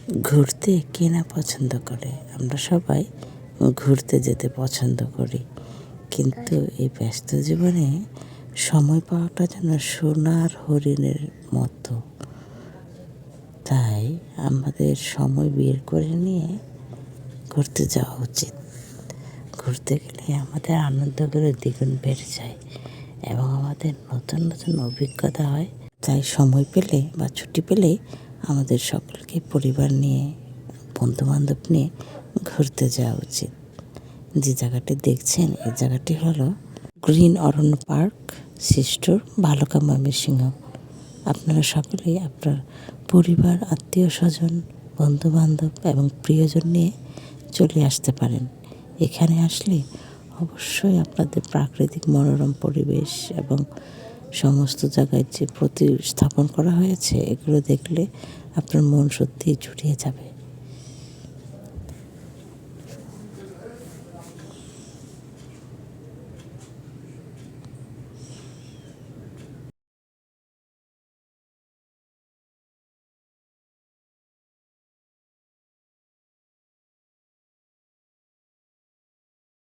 ঘুরতে কে না পছন্দ করে? আমরা সবাই ঘুরতে যেতে পছন্দ করি, কিন্তু এই ব্যস্ত জীবনে সময় পাওয়াটা যেন সোনার হরিণের মতো। তাই আমাদের সময় বের করে নিয়ে ঘুরতে যাওয়া উচিত। ঘুরতে গেলে আমাদের আনন্দগুলো দ্বিগুণ বেড়ে যায় এবং আমাদের নতুন নতুন অভিজ্ঞতা হয়। তাই সময় পেলে বা ছুটি পেলে আমাদের সকলকে পরিবার নিয়ে, বন্ধুবান্ধব নিয়ে ঘুরতে যাওয়া উচিত। যে জায়গাটি দেখছেন, এই জায়গাটি হলো গ্রিন অরণ্য পার্ক, সিস্টোর, ভালুকা, ময়মনসিংহ। আপনারা সকলেই আপনার পরিবার, আত্মীয় স্বজন, বন্ধুবান্ধব এবং প্রিয়জন নিয়ে চলে আসতে পারেন। এখানে আসলে অবশ্যই আপনাদের প্রাকৃতিক মনোরম পরিবেশ এবং সমস্ত জায়গায় যে প্রতিস্থাপন করা হয়েছে, এগুলো দেখলে আপনার মন সত্যিই জুড়িয়ে যাবে।